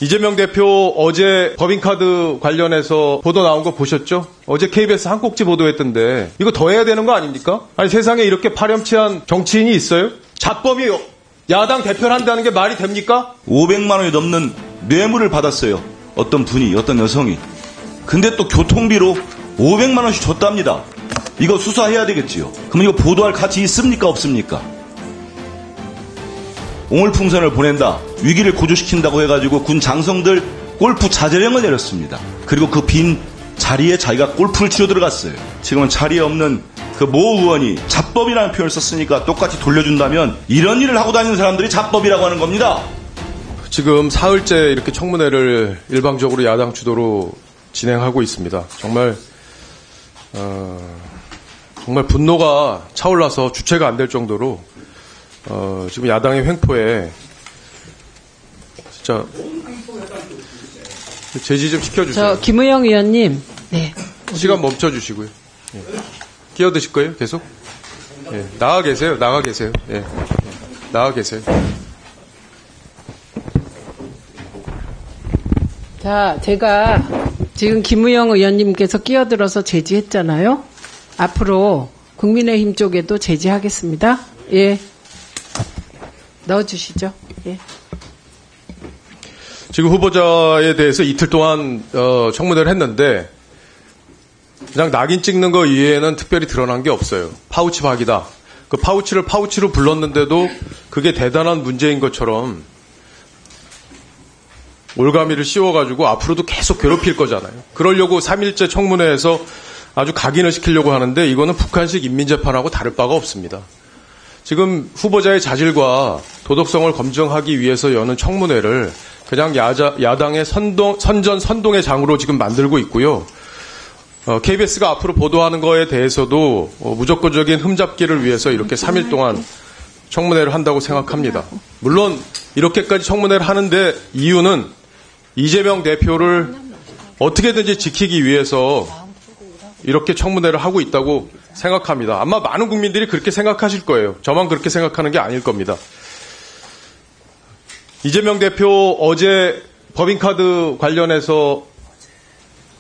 이재명 대표 어제 법인카드 관련해서 보도 나온 거 보셨죠? 어제 KBS 한 꼭지 보도했던데 이거 더 해야 되는 거 아닙니까? 아니 세상에 이렇게 파렴치한 정치인이 있어요? 자법이 야당 대표를 한다는 게 말이 됩니까? 500만 원이 넘는 뇌물을 받았어요. 어떤 분이, 어떤 여성이. 근데 또 교통비로 500만 원씩 줬답니다. 이거 수사해야 되겠지요. 그럼 이거 보도할 가치 있습니까? 없습니까? 옹울풍선을 보낸다. 위기를 고조시킨다고 해가지고 군 장성들 골프 자제령을 내렸습니다. 그리고 그 빈 자리에 자기가 골프를 치러 들어갔어요. 지금은 자리에 없는 그 모 의원이 자법이라는 표현을 썼으니까 똑같이 돌려준다면 이런 일을 하고 다니는 사람들이 자법이라고 하는 겁니다. 지금 사흘째 이렇게 청문회를 일방적으로 야당 주도로 진행하고 있습니다. 정말 분노가 차올라서 주체가 안 될 정도로 지금 야당의 횡포에 진짜 제지 좀 시켜주세요. 김의영 의원님, 네. 시간 멈춰주시고요. 예. 끼어드실 거예요, 계속? 예. 나가 계세요, 나가 계세요. 예. 나가 계세요. 자, 제가 지금 김의영 의원님께서 끼어들어서 제지했잖아요. 앞으로 국민의힘 쪽에도 제지하겠습니다. 예. 넣어주시죠. 예. 지금 후보자에 대해서 이틀 동안 청문회를 했는데 그냥 낙인 찍는 거 이외에는 특별히 드러난 게 없어요. 파우치 박이다. 그 파우치를 파우치로 불렀는데도 그게 대단한 문제인 것처럼 올가미를 씌워가지고 앞으로도 계속 괴롭힐 거잖아요. 그러려고 3일째 청문회에서 아주 각인을 시키려고 하는데 이거는 북한식 인민재판하고 다를 바가 없습니다. 지금 후보자의 자질과 도덕성을 검증하기 위해서 여는 청문회를 그냥 야당의 선동의 장으로 지금 만들고 있고요. KBS가 앞으로 보도하는 거에 대해서도 무조건적인 흠잡기를 위해서 이렇게 3일 동안 청문회를 한다고 생각합니다. 물론 이렇게까지 청문회를 하는데 이유는 이재명 대표를 어떻게든지 지키기 위해서 이렇게 청문회를 하고 있다고 생각합니다. 아마 많은 국민들이 그렇게 생각하실 거예요. 저만 그렇게 생각하는 게 아닐 겁니다. 이재명 대표 어제 법인카드 관련해서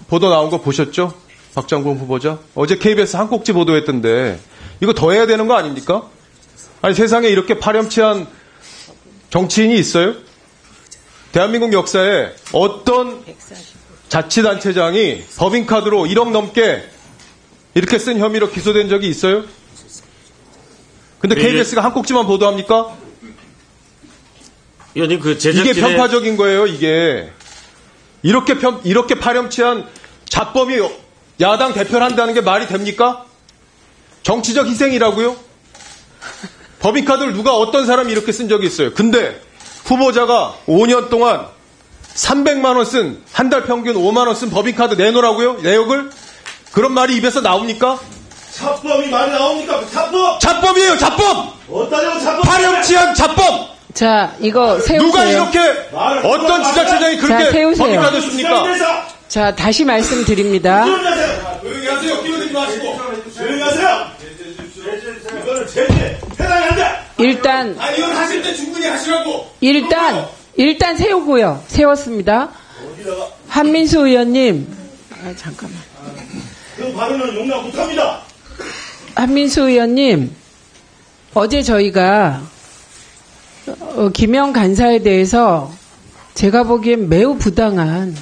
보도 나온 거 보셨죠? 박장군 후보자. 어제 KBS 한 꼭지 보도했던데 이거 더 해야 되는 거 아닙니까? 아니 세상에 이렇게 파렴치한 정치인이 있어요? 대한민국 역사에 어떤 자치단체장이 법인카드로 1억 넘게 이렇게 쓴 혐의로 기소된 적이 있어요? 근데 KBS가 한 꼭지만 보도합니까? 의원님, 그 제작진의... 이게 편파적인 거예요, 이게. 이렇게 파렴치한 자법이 야당 대표를 한다는 게 말이 됩니까? 정치적 희생이라고요? 법인카드를 누가 어떤 사람이 이렇게 쓴 적이 있어요. 근데 후보자가 5년 동안 300만 원 쓴, 한 달 평균 5만 원 쓴 법인카드 내놓으라고요? 내역을? 그런 말이 입에서 나옵니까? 자법이 많이 나옵니까? 자법! 자법이에요, 자법! 어떠냐고 자법! 파렴치한 자법! 자, 이거 세우세요. 누가 이렇게, 어떤 지자체장이 그렇게 법인카드 씁니까? 자, 다시 말씀드립니다. 조용히 하세요. 끼어들지 마시고. 조용히 하세요! 이거는 제재! 해당이 안 돼! 일단, 이건 하실 때 충분히 하시라고! 일단 세우고요. 세웠습니다. 한민수 의원님, 잠깐만. 그 발언은 용납 못합니다. 한민수 의원님, 어제 저희가 김영 간사에 대해서 제가 보기엔 매우 부당한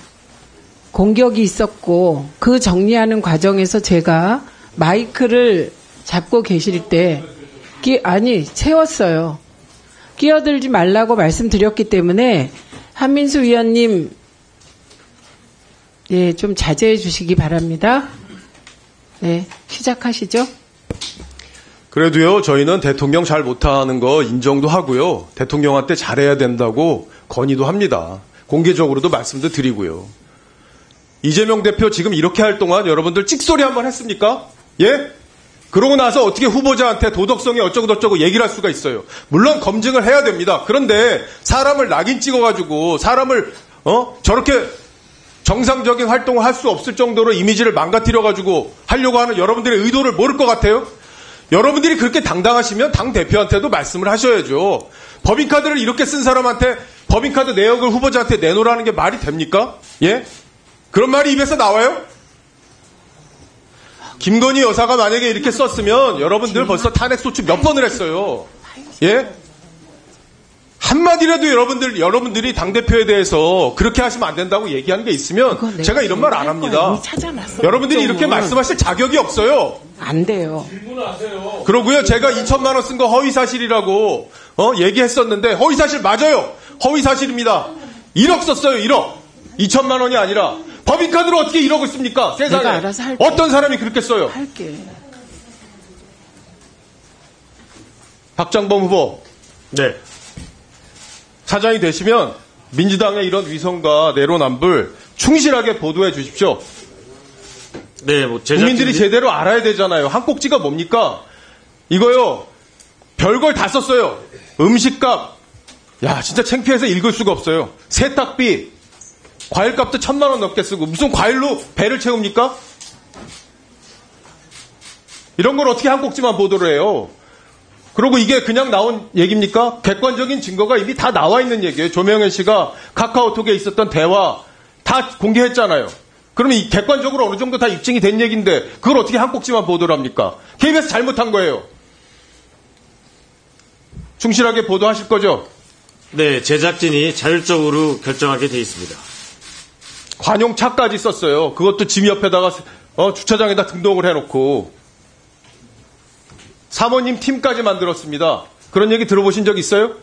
공격이 있었고 그 정리하는 과정에서 제가 마이크를 잡고 계실 때 세웠어요. 끼어들지 말라고 말씀드렸기 때문에 한민수 의원님 예, 좀 자제해 주시기 바랍니다. 네, 시작하시죠. 그래도요, 저희는 대통령 잘 못하는 거 인정도 하고요. 대통령한테 잘해야 된다고 건의도 합니다. 공개적으로도 말씀도 드리고요. 이재명 대표 지금 이렇게 할 동안 여러분들 찍소리 한번 했습니까? 예? 그러고 나서 어떻게 후보자한테 도덕성이 어쩌고저쩌고 얘기를 할 수가 있어요. 물론 검증을 해야 됩니다. 그런데 사람을 낙인 찍어가지고 사람을 저렇게 정상적인 활동을 할 수 없을 정도로 이미지를 망가뜨려가지고 하려고 하는 여러분들의 의도를 모를 것 같아요? 여러분들이 그렇게 당당하시면 당대표한테도 말씀을 하셔야죠. 법인카드를 이렇게 쓴 사람한테 법인카드 내역을 후보자한테 내놓으라는 게 말이 됩니까? 예? 그런 말이 입에서 나와요? 김건희 여사가 만약에 이렇게 썼으면 여러분들 벌써 탄핵소추 몇 번을 했어요. 예? 한마디라도 여러분들이 당대표에 대해서 그렇게 하시면 안 된다고 얘기하는 게 있으면 제가 이런 말 안 합니다. 여러분들이 이렇게 말씀하실 자격이 없어요. 안 돼요. 그러고요, 제가 2천만 원 쓴 거 허위사실이라고 얘기했었는데 허위사실 맞아요. 허위사실입니다. 1억 썼어요. 1억. 2천만 원이 아니라. 법인카드로 어떻게 1억을 씁니까? 세상에. 내가 알아서 할게. 어떤 사람이 그렇게 써요? 할게. 박장범 후보. 네. 사장이 되시면 민주당의 이런 위선과 내로남불 충실하게 보도해 주십시오. 네, 뭐 국민들이 제대로 알아야 되잖아요. 한 꼭지가 뭡니까? 이거요. 별걸 다 썼어요. 음식값. 야, 진짜 창피해서 읽을 수가 없어요. 세탁비. 과일값도 1,000만 원 넘게 쓰고 무슨 과일로 배를 채웁니까? 이런 걸 어떻게 한 꼭지만 보도를 해요? 그리고 이게 그냥 나온 얘기입니까? 객관적인 증거가 이미 다 나와 있는 얘기예요. 조명현 씨가 카카오톡에 있었던 대화 다 공개했잖아요. 그러면 이 객관적으로 어느 정도 다 입증이 된 얘기인데 그걸 어떻게 한 꼭지만 보도를 합니까? KBS 잘못한 거예요. 충실하게 보도하실 거죠? 네, 제작진이 자율적으로 결정하게 돼 있습니다. 관용차까지 썼어요. 그것도 짐 옆에다가 주차장에다 등록을 해놓고 사모님 팀까지 만들었습니다. 그런 얘기 들어보신 적 있어요?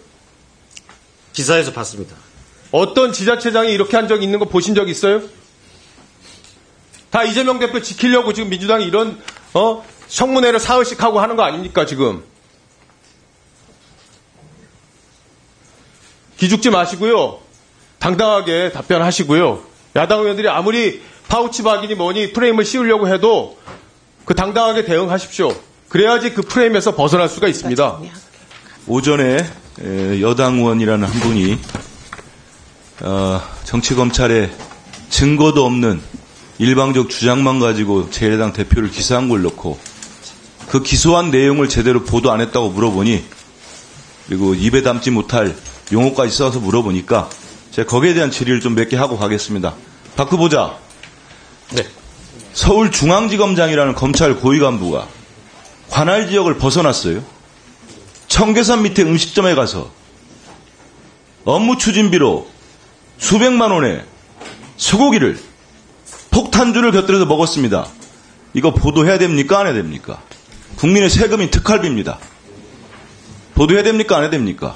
기사에서 봤습니다. 어떤 지자체장이 이렇게 한 적 있는 거 보신 적 있어요? 다 이재명 대표 지키려고 지금 민주당이 이런 청문회를 사흘씩 하고 하는 거 아닙니까 지금? 기죽지 마시고요. 당당하게 답변하시고요. 야당 의원들이 아무리 파우치 박이니 뭐니 프레임을 씌우려고 해도 그 당당하게 대응하십시오. 그래야지 그 프레임에서 벗어날 수가 있습니다. 오전에 여당 의원이라는 한 분이 정치검찰에 증거도 없는 일방적 주장만 가지고 제1당 대표를 기소한 걸 놓고 그 기소한 내용을 제대로 보도 안 했다고 물어보니 그리고 입에 담지 못할 용어까지 써서 물어보니까 제가 거기에 대한 질의를 좀 몇 개 하고 가겠습니다. 박 후보자. 네. 서울중앙지검장이라는 검찰 고위간부가 관할 지역을 벗어났어요. 청계산 밑에 음식점에 가서 업무 추진비로 수백만 원의 소고기를 폭탄주를 곁들여서 먹었습니다. 이거 보도해야 됩니까? 안 해야 됩니까? 국민의 세금인 특활비입니다. 보도해야 됩니까? 안 해야 됩니까?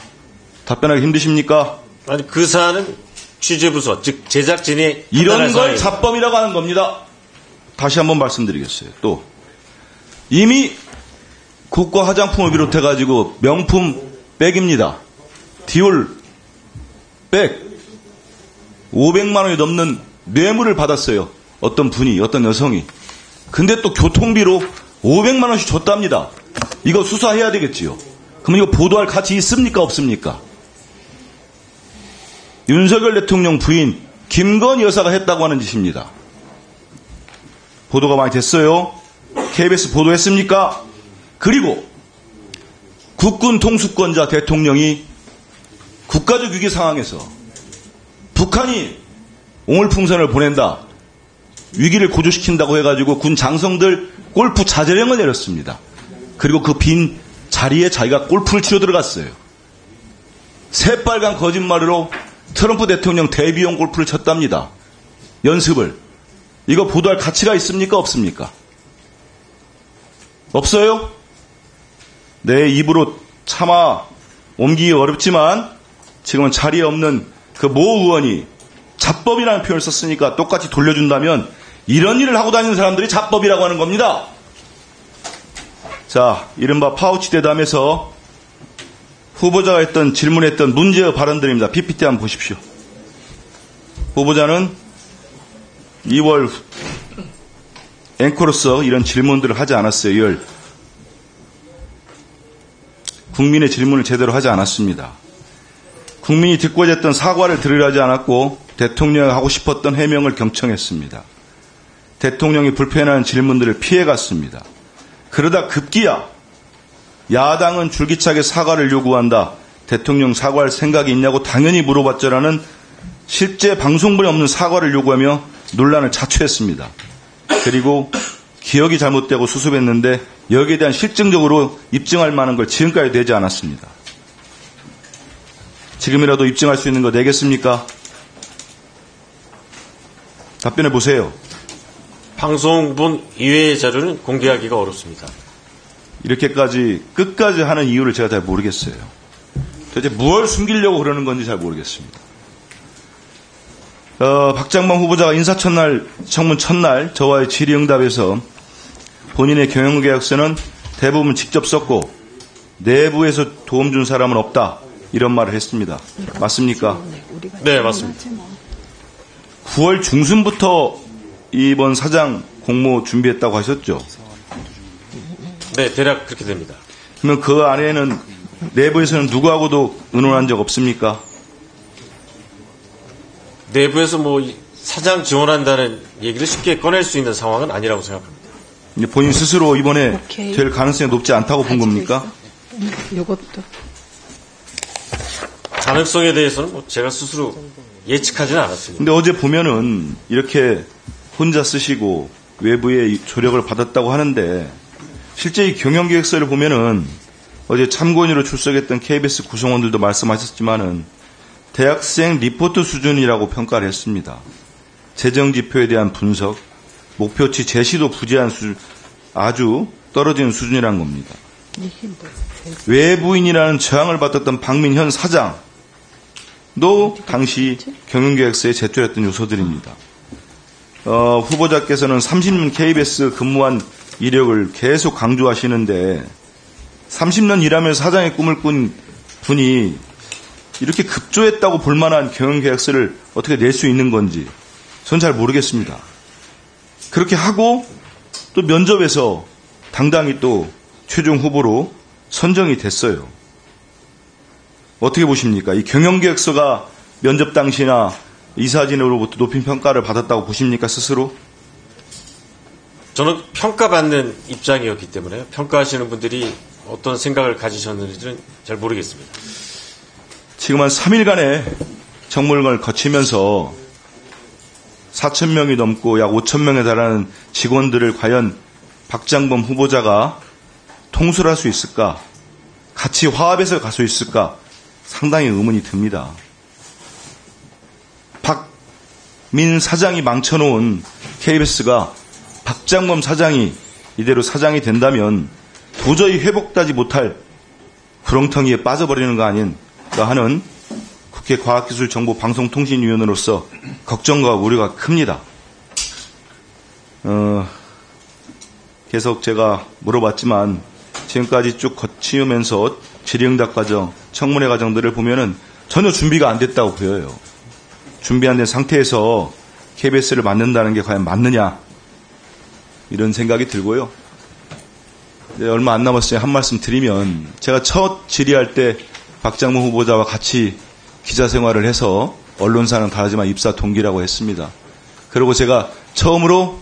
답변하기 힘드십니까? 아니, 그 사안은 취재부서, 즉 제작진이 이런 걸 잡범이라고 하는 겁니다. 다시 한번 말씀드리겠어요. 또 이미 국가 화장품을 비롯해가지고 명품 백입니다. 디올 백 500만 원이 넘는 뇌물을 받았어요. 어떤 분이, 어떤 여성이. 근데 또 교통비로 500만 원씩 줬답니다. 이거 수사해야 되겠지요. 그럼 이거 보도할 가치 있습니까? 없습니까? 윤석열 대통령 부인 김건희 여사가 했다고 하는 짓입니다. 보도가 많이 됐어요. KBS 보도했습니까? 그리고 국군 통수권자 대통령이 국가적 위기 상황에서 북한이 옹울풍선을 보낸다. 위기를 고조시킨다고 해가지고 군 장성들 골프 자제령을 내렸습니다. 그리고 그 빈 자리에 자기가 골프를 치러 들어갔어요. 새빨간 거짓말로 트럼프 대통령 데뷔용 골프를 쳤답니다. 연습을. 이거 보도할 가치가 있습니까? 없습니까? 없어요? 내 입으로 차마 옮기기 어렵지만 지금은 자리에 없는 그 모 의원이 잡법이라는 표현을 썼으니까 똑같이 돌려준다면 이런 일을 하고 다니는 사람들이 잡법이라고 하는 겁니다. 자, 이른바 파우치 대담에서 후보자가 했던 질문했던 문제의 발언들입니다. PPT 한번 보십시오. 후보자는 2월 앵커로서 이런 질문들을 하지 않았어요. 국민의 질문을 제대로 하지 않았습니다. 국민이 듣고자 했던 사과를 들으려 하지 않았고 대통령이 하고 싶었던 해명을 경청했습니다. 대통령이 불편한 질문들을 피해갔습니다. 그러다 급기야 야당은 줄기차게 사과를 요구한다. 대통령 사과할 생각이 있냐고 당연히 물어봤죠라는 실제 방송분에 없는 사과를 요구하며 논란을 자초했습니다. 그리고 기억이 잘못되고 수습했는데 여기에 대한 실증적으로 입증할 만한 걸 지금까지 내지 않았습니다. 지금이라도 입증할 수 있는 거 내겠습니까? 답변해 보세요. 방송분 이외의 자료는 공개하기가 어렵습니다. 이렇게까지 끝까지 하는 이유를 제가 잘 모르겠어요. 도대체 무엇을 숨기려고 그러는 건지 잘 모르겠습니다. 박장범 후보자가 인사청문 첫날 저와의 질의응답에서 본인의 경영계약서는 대부분 직접 썼고 내부에서 도움 준 사람은 없다 이런 말을 했습니다. 맞습니까? 네, 맞습니다. 9월 중순부터 이번 사장 공모 준비했다고 하셨죠? 네, 대략 그렇게 됩니다. 그러면 그 안에는 내부에서는 누구하고도 의논한 적 없습니까? 내부에서 사장 지원한다는 얘기를 쉽게 꺼낼 수 있는 상황은 아니라고 생각합니다. 본인 스스로 이번에 오케이. 될 가능성이 높지 않다고 본 겁니까? 이것도 가능성에 대해서는 제가 스스로 예측하지는 않았습니다. 근데 어제 보면은 이렇게 혼자 쓰시고 외부의 조력을 받았다고 하는데 실제 이 경영계획서를 보면은 어제 참고인으로 출석했던 KBS 구성원들도 말씀하셨지만은 대학생 리포트 수준이라고 평가를 했습니다. 재정지표에 대한 분석, 목표치 제시도 부재한 수준, 아주 떨어지는 수준이라는 겁니다. 외부인이라는 저항을 받았던 박민현 사장도 당시 경영계획서에 제출했던 요소들입니다. 후보자께서는 30년 KBS 근무한 이력을 계속 강조하시는데 30년 일하면서 사장의 꿈을 꾼 분이 이렇게 급조했다고 볼 만한 경영계획서를 어떻게 낼 수 있는 건지 전 잘 모르겠습니다. 그렇게 하고 또 면접에서 당당히 또 최종 후보로 선정이 됐어요. 어떻게 보십니까? 이 경영계획서가 면접 당시나 이사진으로부터 높은 평가를 받았다고 보십니까, 스스로? 저는 평가받는 입장이었기 때문에 평가하시는 분들이 어떤 생각을 가지셨는지는 잘 모르겠습니다. 지금 한 3일간의 정물관을 거치면서 4,000명이 넘고 약 5,000명에 달하는 직원들을 과연 박장범 후보자가 통솔할 수 있을까? 같이 화합해서 갈 수 있을까? 상당히 의문이 듭니다. 박민 사장이 망쳐놓은 KBS가 박장범 사장이 이대로 사장이 된다면 도저히 회복되지 못할 구렁텅이에 빠져버리는 거 아닌가 하는 국회 과학기술정보방송통신위원으로서 걱정과 우려가 큽니다. 계속 제가 물어봤지만 지금까지 쭉 거치면서 질의응답 과정, 청문회 과정들을 보면은 전혀 준비가 안 됐다고 보여요. 준비 안 된 상태에서 KBS를 만든다는 게 과연 맞느냐 이런 생각이 들고요. 네, 얼마 안 남았으니 한 말씀 드리면 제가 첫 질의할 때 박장범 후보자와 같이 기자 생활을 해서 언론사는 다르지만 입사 동기라고 했습니다. 그리고 제가 처음으로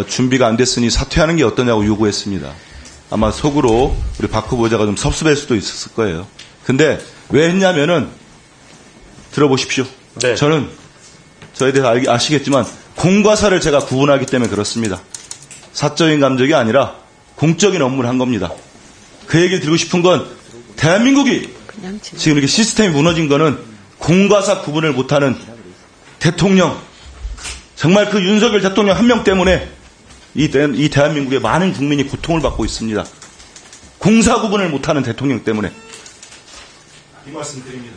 준비가 안 됐으니 사퇴하는 게 어떠냐고 요구했습니다. 아마 속으로 우리 박 후보자가 좀 섭섭할 수도 있었을 거예요. 근데 왜 했냐면은 들어보십시오. 네. 저는 저에 대해서 아시겠지만 공과 사를 제가 구분하기 때문에 그렇습니다. 사적인 감정이 아니라 공적인 업무를 한 겁니다. 그 얘기를 드리고 싶은 건 대한민국이 지금 이렇게 시스템이 무너진 거는 공과 사 구분을 못하는 대통령, 정말 그 윤석열 대통령 한 명 때문에 이 대한민국의 많은 국민이 고통을 받고 있습니다. 공사 구분을 못하는 대통령 때문에 이 말씀 드립니다.